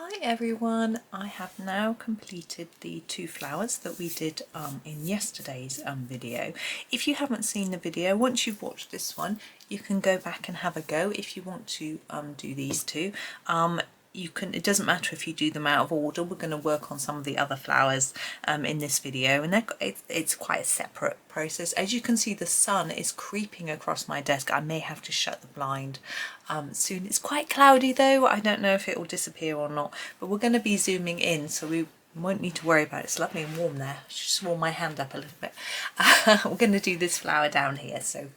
Hi everyone, I have now completed the two flowers that we did in yesterday's video. If you haven't seen the video, once you've watched this one, you can go back and have a go if you want to do these two. You can, it doesn't matter if you do them out of order. We're going to work on some of the other flowers in this video, and it's quite a separate process. As you can see, the sun is creeping across my desk. I may have to shut the blind soon. It's quite cloudy though. I don't know if it will disappear or not, but we're going to be zooming in, so we won't need to worry about it. It's lovely and warm there. I should just warm my hand up a little bit. We're going to do this flower down here, so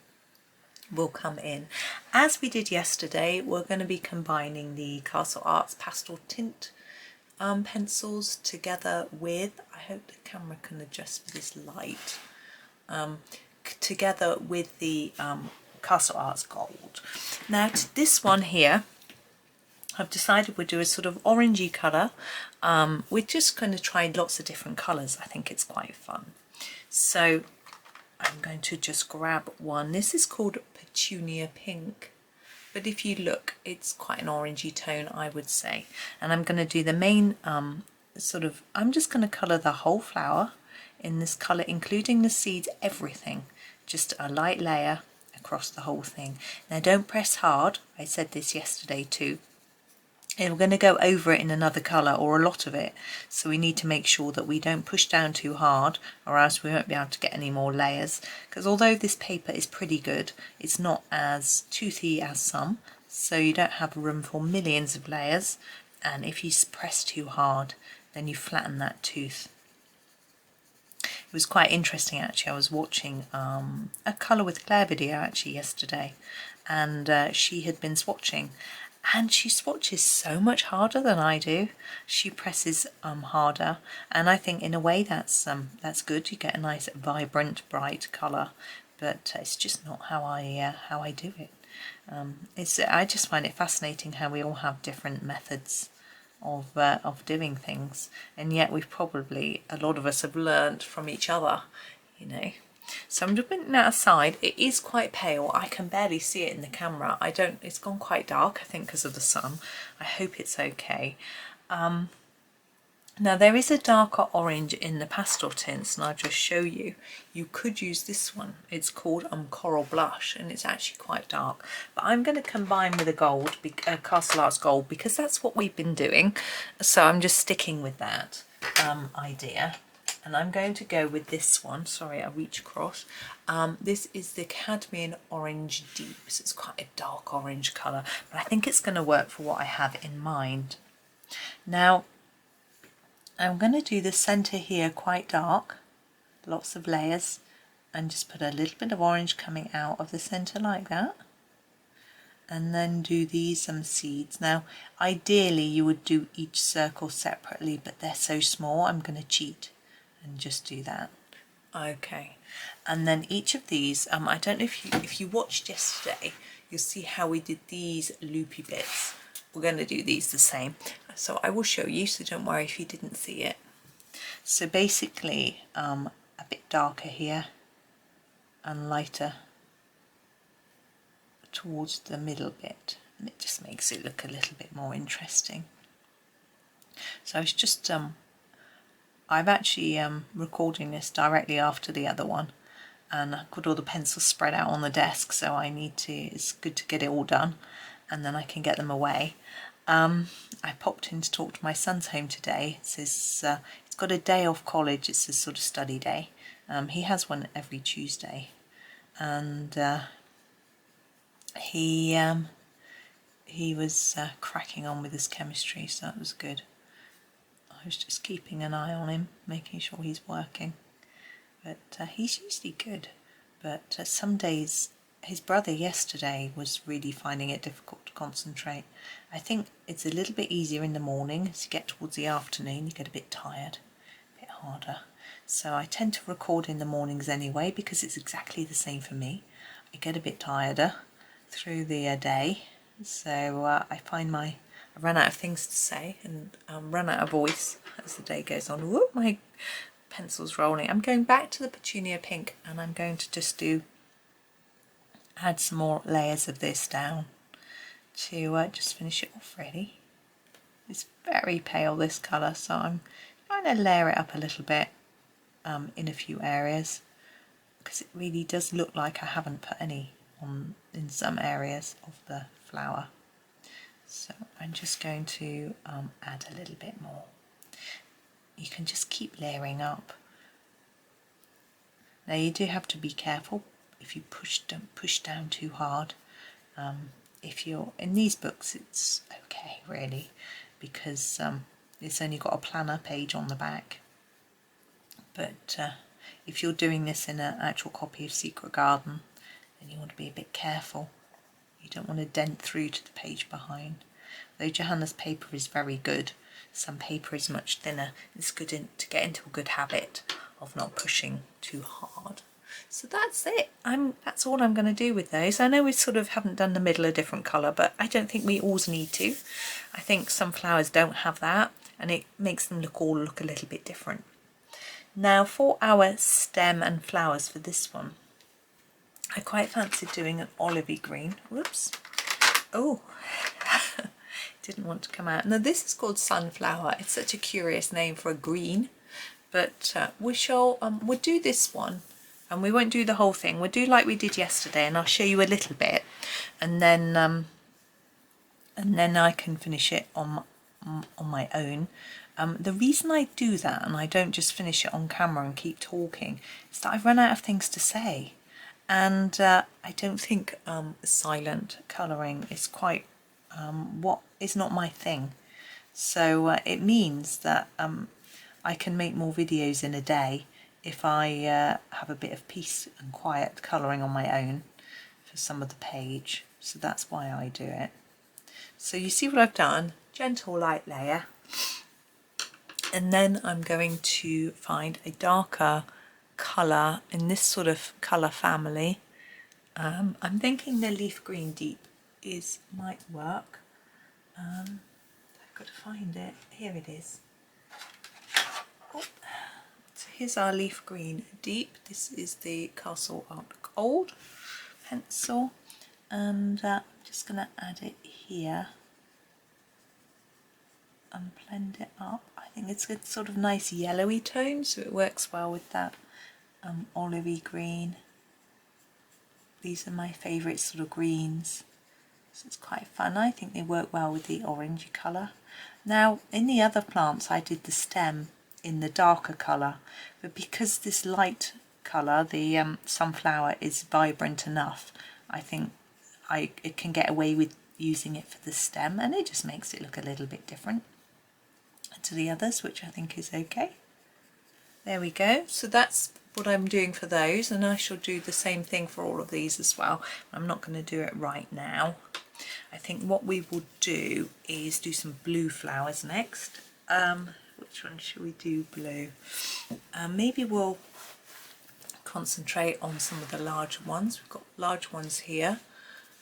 will come in. As we did yesterday, we're going to be combining the Castle Arts Pasteltint pencils together with, I hope the camera can adjust for this light, together with the Castle Arts Gold. Now to this one here, I've decided we'll do a sort of orangey colour. We're just going to try lots of different colours. I think it's quite fun. So I'm going to just grab one. This is called Petunia Pink, but if you look, it's quite an orangey tone, I would say. And I'm going to do the main I'm just going to colour the whole flower in this colour, including the seeds, everything. Just a light layer across the whole thing. Now don't press hard. I said this yesterday too. And we're going to go over it in another colour, or a lot of it, so we need to make sure that we don't push down too hard, or else we won't be able to get any more layers. Because although this paper is pretty good, it's not as toothy as some, so you don't have room for millions of layers, and if you press too hard then you flatten that tooth. It was quite interesting actually. I was watching a Colour with Claire video actually yesterday, and she had been swatching. And she swatches so much harder than I do. She presses harder, and I think in a way that's good. You get a nice vibrant bright colour, but it's just not how I do it. I just find it fascinating how we all have different methods of doing things, and yet we've probably, a lot of us have learnt from each other, you know. So I'm just putting that aside. It is quite pale. I can barely see it in the camera. It's gone quite dark, I think, because of the sun. I hope it's okay. Now there is a darker orange in the pastel tints, and I'll just show you. You could use this one. It's called Coral Blush, and it's actually quite dark. But I'm going to combine with a gold, Castle Arts Gold, because that's what we've been doing. So I'm just sticking with that idea. And I'm going to go with this one. Sorry, I reach across. This is the Cadmium Orange Deep. So it's quite a dark orange colour, but I think it's going to work for what I have in mind. Now, I'm going to do the centre here quite dark, lots of layers, and just put a little bit of orange coming out of the centre like that. And then do these seeds. Now, ideally you would do each circle separately, but they're so small, I'm going to cheat and just do that. Okay, and then each of these, I don't know if you watched yesterday, you'll see how we did these loopy bits. We're going to do these the same, so I will show you, so don't worry if you didn't see it. So basically a bit darker here and lighter towards the middle bit, and it just makes it look a little bit more interesting. So it's just I'm actually recording this directly after the other one, and I've got all the pencils spread out on the desk, so it's good to get it all done, and then I can get them away. I popped in to talk to my son's home today. He's got a day off college. It's a sort of study day. He has one every Tuesday, and he was cracking on with his chemistry, so that was good. I was just keeping an eye on him, making sure he's working, but he's usually good. But some days, his brother yesterday was really finding it difficult to concentrate. I think it's a little bit easier in the morning. As you get towards the afternoon, you get a bit tired, a bit harder. So I tend to record in the mornings anyway, because it's exactly the same for me. I get a bit tireder through the day, so I find I run out of things to say and run out of voice as the day goes on. Whoop, my pencil's rolling. I'm going back to the Petunia Pink, and I'm going to just add some more layers of this down to just finish it off really. It's very pale, this colour, so I'm trying to layer it up a little bit in a few areas, because it really does look like I haven't put any on in some areas of the flower. So I'm just going to add a little bit more. You can just keep layering up. Now you do have to be careful if you don't push down too hard. If you're in these books, it's okay really, because it's only got a planner page on the back. But if you're doing this in an actual copy of Secret Garden, then you want to be a bit careful. You don't want to dent through to the page behind. Though Johanna's paper is very good, some paper is much thinner. It's good to get into a good habit of not pushing too hard. So that's it. That's all I'm going to do with those. I know we sort of haven't done the middle a different colour, but I don't think we always need to. I think some flowers don't have that, and it makes them look a little bit different. Now for our stem and flowers for this one, I quite fancied doing an olivey green. Whoops. Oh, didn't want to come out. Now this is called Sunflower. It's such a curious name for a green, but we'll do this one, and we won't do the whole thing. We'll do like we did yesterday, and I'll show you a little bit, and then I can finish it on my own. The reason I do that, and I don't just finish it on camera and keep talking, is that I've run out of things to say, and I don't think silent colouring is quite what is not my thing. So it means that I can make more videos in a day if I have a bit of peace and quiet colouring on my own for some of the page. So that's why I do it. So you see what I've done, gentle light layer, and then I'm going to find a darker colour in this sort of colour family. I'm thinking the leaf green deep might work. I've got to find it. Here it is. Oh. So here's our leaf green deep. This is the Castle Art Gold pencil, and I'm just going to add it here and blend it up. I think it's a sort of nice yellowy tone, so it works well with that olivey green. These are my favourite sort of greens, so it's quite fun. I think they work well with the orangey colour. Now in the other plants I did the stem in the darker colour, but because this light colour, the sunflower, is vibrant enough, I think it can get away with using it for the stem, and it just makes it look a little bit different to the others, which I think is okay. There we go. So that's what I'm doing for those, and I shall do the same thing for all of these as well. I'm not going to do it right now. I think what we will do is do some blue flowers next. Which one should we do blue? Maybe we'll concentrate on some of the larger ones. We've got large ones here.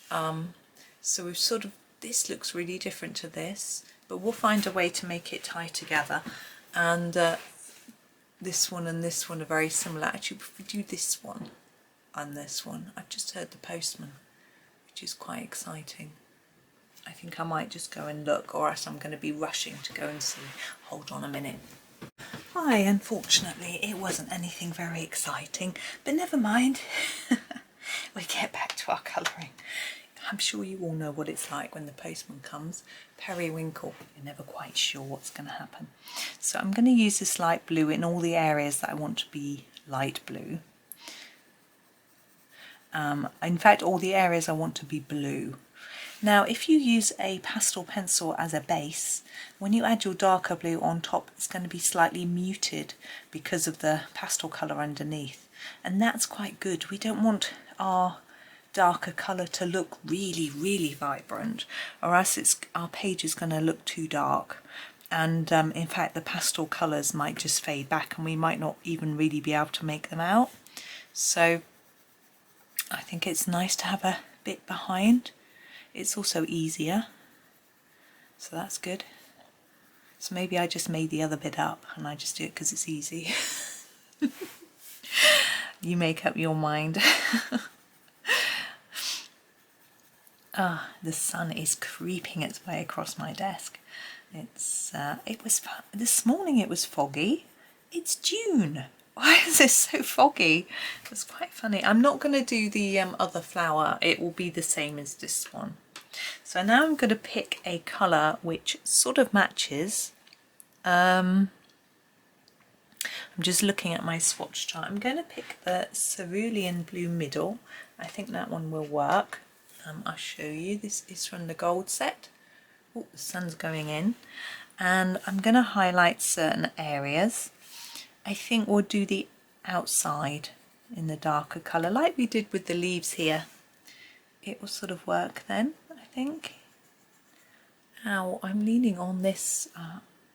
So we've sort of, this looks really different to this, but we'll find a way to make it tie together. And this one and this one are very similar. Actually, if we do this one and this one, I've just heard the postman, which is quite exciting. I think I might just go and look, or else I'm going to be rushing to go and see. Hold on a minute. Hi, unfortunately it wasn't anything very exciting, but never mind. We get back to our colouring. I'm sure you all know what it's like when the postman comes. Periwinkle, you're never quite sure what's going to happen. So I'm going to use this light blue in all the areas that I want to be light blue. In fact, all the areas I want to be blue. Now if you use a pastel pencil as a base, when you add your darker blue on top, it's going to be slightly muted because of the pastel colour underneath, and that's quite good. We don't want our darker colour to look really, really vibrant, or else our page is going to look too dark, and in fact the pastel colours might just fade back and we might not even really be able to make them out. So I think it's nice to have a bit behind. It's also easier, so that's good. So maybe I just made the other bit up and I just do it because it's easy. You make up your mind. Ah, the sun is creeping its way across my desk. It's this morning it was foggy. It's June. Why is this so foggy? It's quite funny. I'm not going to do the other flower. It will be the same as this one. So now I'm going to pick a colour which sort of matches. I'm just looking at my swatch chart. I'm going to pick the Cerulean Blue Middle. I think that one will work. I'll show you. This is from the gold set. Oh, the sun's going in. And I'm going to highlight certain areas. I think we'll do the outside in the darker colour, like we did with the leaves here. It will sort of work then, I think. Ow, I'm leaning on this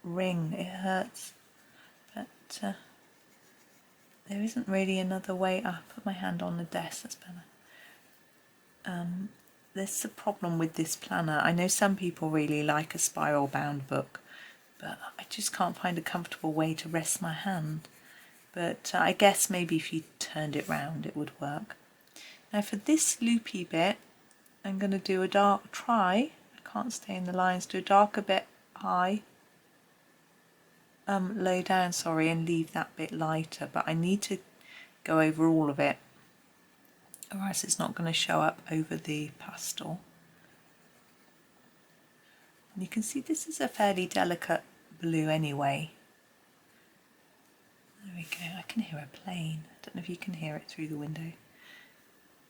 ring. It hurts. But there isn't really another way. I put my hand on the desk, that's better. There's the problem with this planner. I know some people really like a spiral bound book, but I just can't find a comfortable way to rest my hand. But I guess maybe if you turned it round it would work. Now for this loopy bit, I'm going to do a dark I can't stay in the lines, do a darker bit high, low down, sorry, and leave that bit lighter, but I need to go over all of it, or else it's not going to show up over the pastel. And you can see this is a fairly delicate blue anyway. There we go, I can hear a plane. I don't know if you can hear it through the window. It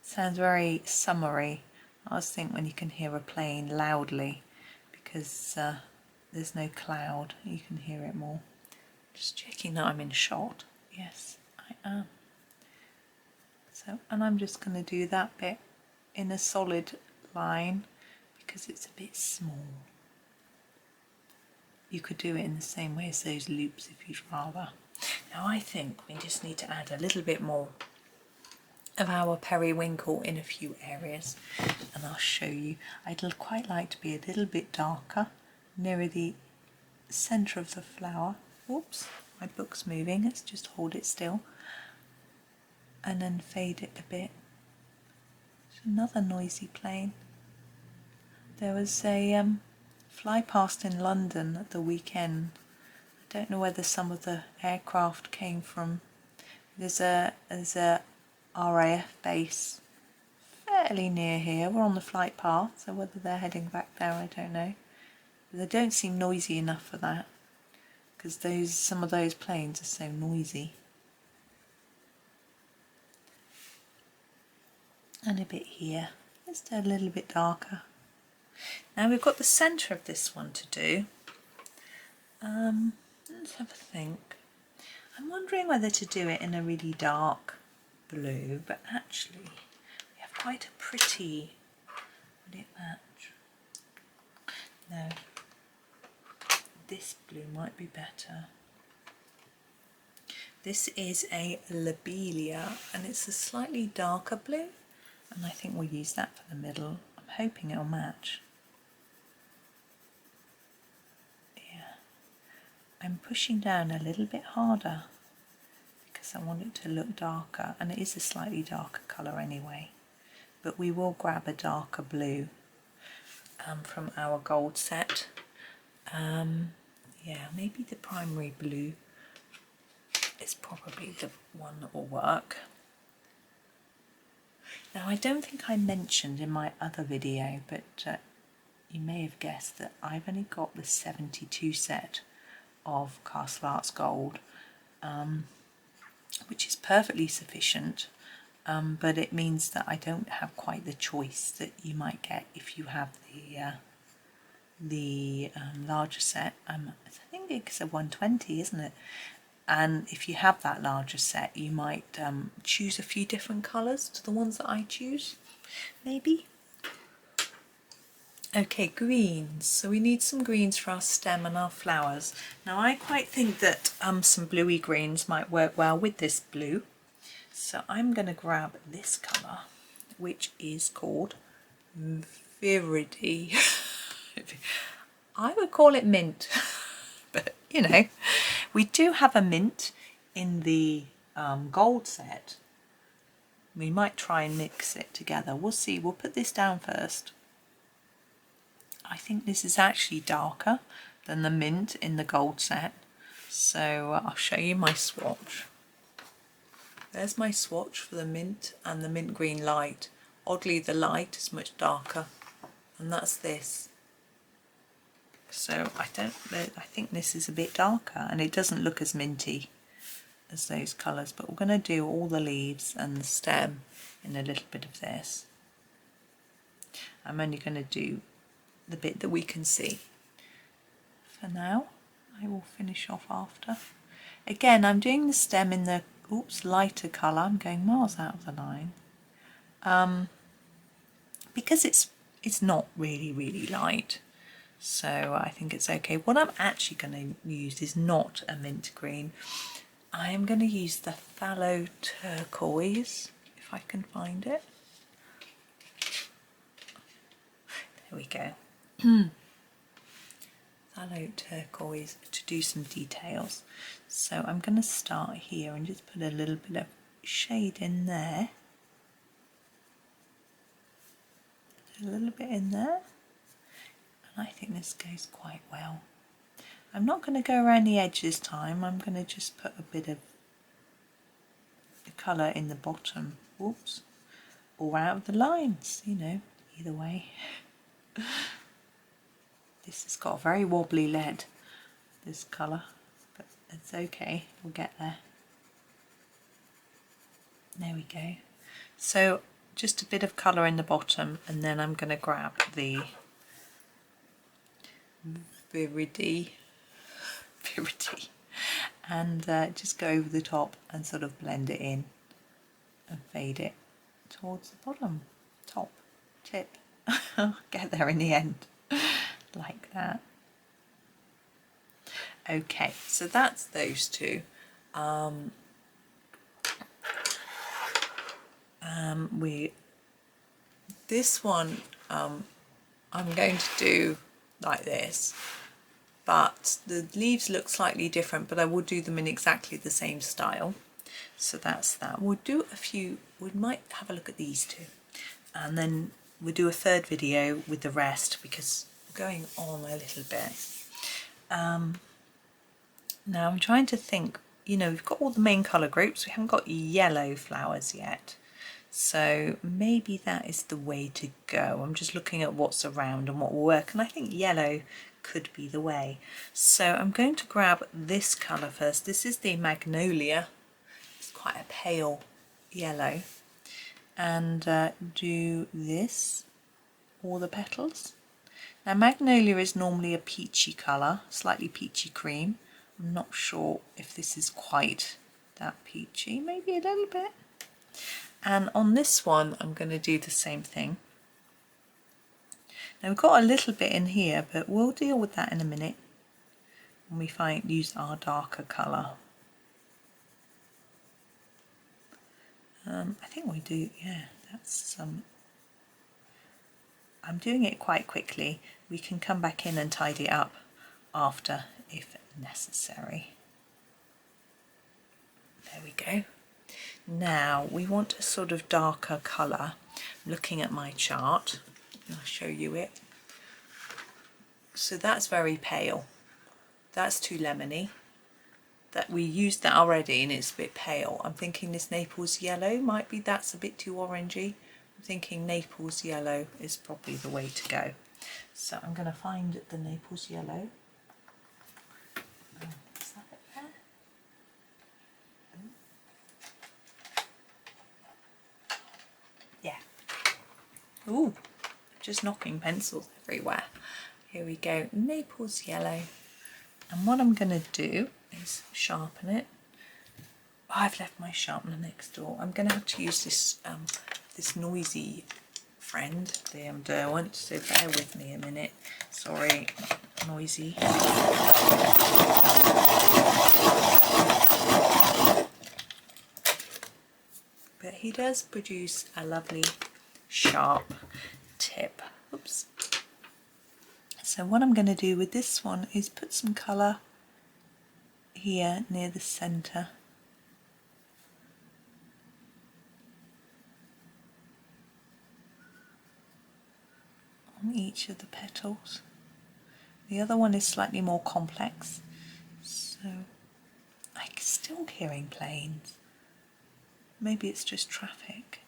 sounds very summery. I always think when you can hear a plane loudly, because there's no cloud, you can hear it more. Just checking that I'm in shot. Yes, I am. So, and I'm just going to do that bit in a solid line because it's a bit small. You could do it in the same way as those loops if you'd rather. Now I think we just need to add a little bit more of our periwinkle in a few areas, and I'll show you. I'd quite like to be a little bit darker nearer the centre of the flower. Oops, my book's moving, let's just hold it still. And then fade it a bit. It's another noisy plane. There was a fly past in London at the weekend. I don't know whether some of the aircraft came from. There's a RAF base fairly near here. We're on the flight path, so whether they're heading back there I don't know. But they don't seem noisy enough for that, because some of those planes are so noisy. And a bit here, just a little bit darker. Now we've got the centre of this one to do. Let's have a think. I'm wondering whether to do it in a really dark blue, but actually we have quite a pretty, would it match? No, this blue might be better. This is a Lobelia and it's a slightly darker blue, and I think we'll use that for the middle. I'm hoping it'll match. Yeah, I'm pushing down a little bit harder because I want it to look darker, and it is a slightly darker colour anyway, but we will grab a darker blue from our gold set. Yeah, maybe the primary blue is probably the one that will work. Now I don't think I mentioned in my other video, but you may have guessed that I've only got the 72 set of Castle Arts Gold, which is perfectly sufficient, but it means that I don't have quite the choice that you might get if you have the larger set. I think it's a 120, isn't it? And if you have that larger set, you might choose a few different colours to the ones that I choose, maybe. Okay, greens. So we need some greens for our stem and our flowers. Now I quite think that some bluey greens might work well with this blue. So I'm going to grab this colour, which is called Viridi. I would call it mint, but you know, we do have a mint in the gold set. We might try and mix it together. We'll see. We'll put this down first. I think this is actually darker than the mint in the gold set. So I'll show you my swatch. There's my swatch for the mint and the mint green light. Oddly, the light is much darker, and that's this. So I think this is a bit darker, and it doesn't look as minty as those colours, but we're going to do all the leaves and the stem in a little bit of this. I'm only going to do the bit that we can see. For now, I will finish off after. Again, I'm doing the stem in the lighter colour. I'm going miles out of the line. Because it's not really light. So I think it's okay. What I'm actually going to use is not a mint green. I am going to use the Pthalo Turquoise, if I can find it. There we go. Pthalo Turquoise to do some details. So I'm going to start here and just put a little bit of shade in there. A little bit in there. And I think this goes quite well. I'm not going to go around the edge this time. I'm going to just put a bit of the colour in the bottom. Whoops. Or out of the lines, you know, either way. This has got a very wobbly lead, this colour, but it's okay, we'll get there. There we go. So just a bit of colour in the bottom, and then I'm going to grab the Viridi and just go over the top and sort of blend it in and fade it towards the bottom, top, tip. Get there in the end, like that. Okay, so that's those two. This one I'm going to do like this, but the leaves look slightly different, but I will do them in exactly the same style. So that's that. We'll do a few, we might have a look at these two, and then we'll do a third video with the rest because we're going on a little bit. Now I'm trying to think, you know, we've got all the main colour groups, we haven't got yellow flowers yet. So maybe that is the way to go. I'm just looking at what's around and what will work, and I think yellow could be the way. So I'm going to grab this colour first. This is the Magnolia. It's quite a pale yellow. And do this, all the petals. Now Magnolia is normally a peachy colour, slightly peachy cream. I'm not sure if this is quite that peachy, maybe a little bit. And on this one I'm going to do the same thing. Now we've got a little bit in here, but we'll deal with that in a minute when we use our darker colour. I think we do, yeah, that's some. I'm doing it quite quickly. We can come back in and tidy it up after if necessary. There we go. Now we want a sort of darker colour. I'm looking at my chart, I'll show you it. So that's very pale. That's too lemony. That we used that already and it's a bit pale. I'm thinking this Naples yellow might be, that's a bit too orangey. I'm thinking Naples yellow is probably the way to go. So I'm going to find the Naples yellow. Is that it there? Yeah. Ooh, just knocking pencils everywhere. Here we go, Naples yellow. And what I'm going to do is sharpen it. Oh, I've left my sharpener next door. I'm going to have to use this this noisy friend, the Derwent, so bear with me a minute. Sorry, noisy. But he does produce a lovely sharp tip. Oops. So what I'm going to do with this one is put some colour here near the centre. On each of the petals. The other one is slightly more complex. So I'm still hearing planes. Maybe it's just traffic.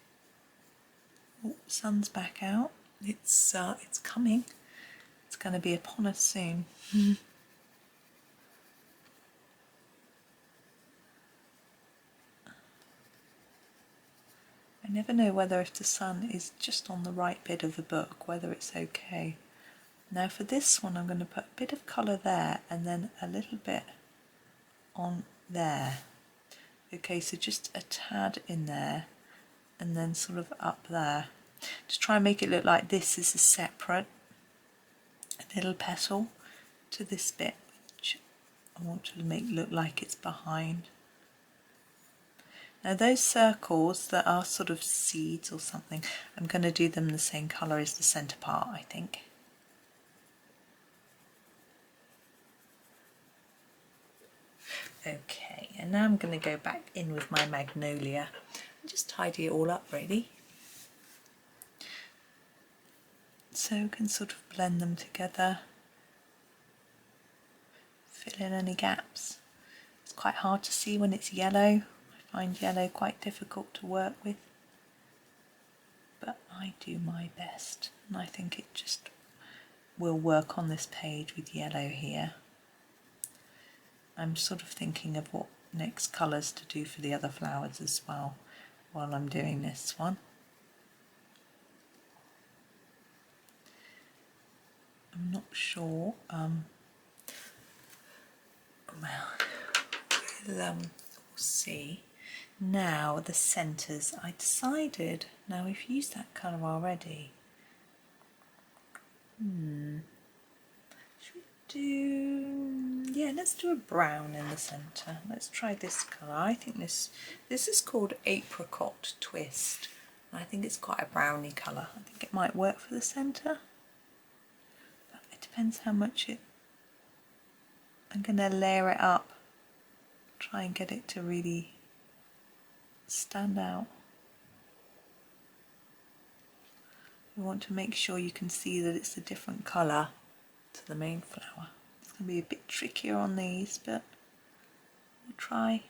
Oh, sun's back out. It's coming. It's going to be upon us soon. I never know whether if the sun is just on the right bit of the book, whether it's okay. Now for this one I'm going to put a bit of colour there and then a little bit on there. Okay, so just a tad in there and then sort of up there. Just try and make it look like this is a separate little petal to this bit, which I want to make look like it's behind. Now those circles that are sort of seeds or something, I'm going to do them the same colour as the centre part, I think. Okay, and now I'm going to go back in with my Magnolia and just tidy it all up really. So we can sort of blend them together, fill in any gaps. It's quite hard to see when it's yellow. I find yellow quite difficult to work with, but I do my best, and I think it just will work on this page with yellow here. I'm sort of thinking of what next colours to do for the other flowers as well while I'm doing this one. I'm not sure. Well, we'll see. Now the centres. I decided. Now we've used that colour already. Should we do? Yeah, let's do a brown in the centre. Let's try this colour. I think this is called Apricot Twist. I think it's quite a browny colour. I think it might work for the centre. It depends how much I'm going to layer it up, try and get it to really stand out. You want to make sure you can see that it's a different colour to the main flower. It's going to be a bit trickier on these, but we'll try.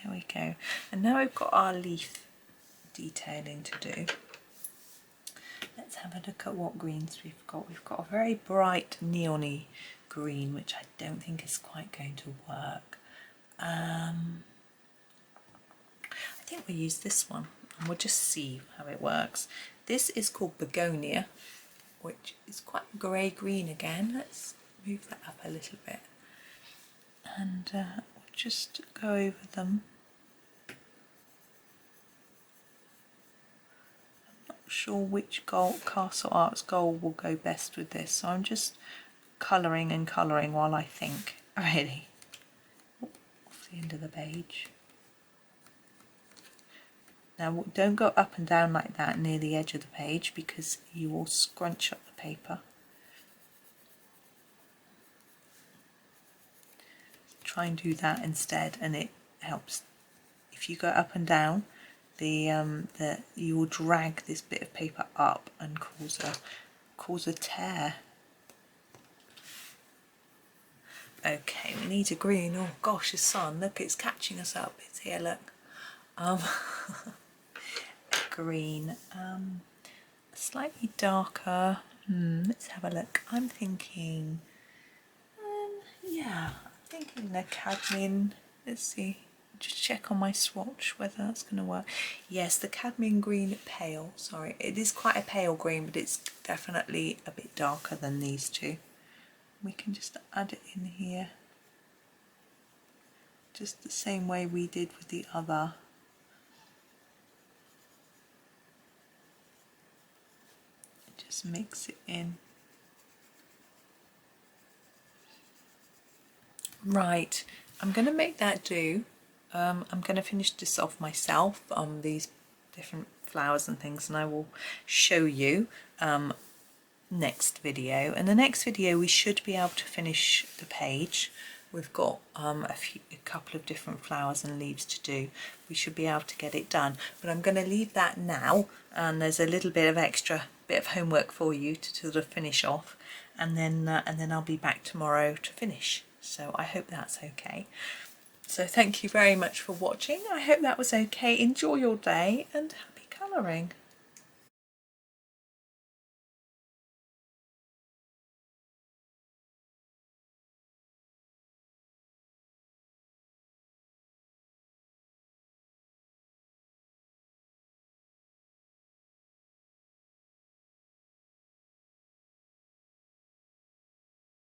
There we go. And now we've got our leaf detailing to do. Let's have a look at what greens we've got. We've got a very bright neon-y green, which I don't think is quite going to work. I think we'll use this one and we'll just see how it works. This is called Begonia, which is quite grey-green again. Let's move that up a little bit and we'll just go over them. Sure which Castle Arts gold will go best with this, so I'm just colouring and colouring while I think. Really, off the end of the page. Now don't go up and down like that near the edge of the page because you will scrunch up the paper. Try and do that instead and it helps. If you go up and down, you will drag this bit of paper up and cause a tear. Okay, we need a green. Oh gosh, the sun, look, it's catching us up. It's here, look. Green, slightly darker. Let's have a look. I'm thinking, yeah, I'm thinking the cadmium. Let's see. Just check on my swatch whether that's going to work. Yes, the cadmium green pale. Sorry, it is quite a pale green, but it's definitely a bit darker than these two. We can just add it in here, just the same way we did with the other. Just mix it in. Right, I'm going to make that do. I'm going to finish this off myself on these different flowers and things, and I will show you next video. In the next video we should be able to finish the page we've got a couple of different flowers and leaves to do. We should be able to get it done, but I'm going to leave that now, and there's a little bit of extra bit of homework for you to sort of finish off, and then I'll be back tomorrow to finish. So I hope that's okay. So thank you very much for watching. I hope that was okay. Enjoy your day and happy colouring.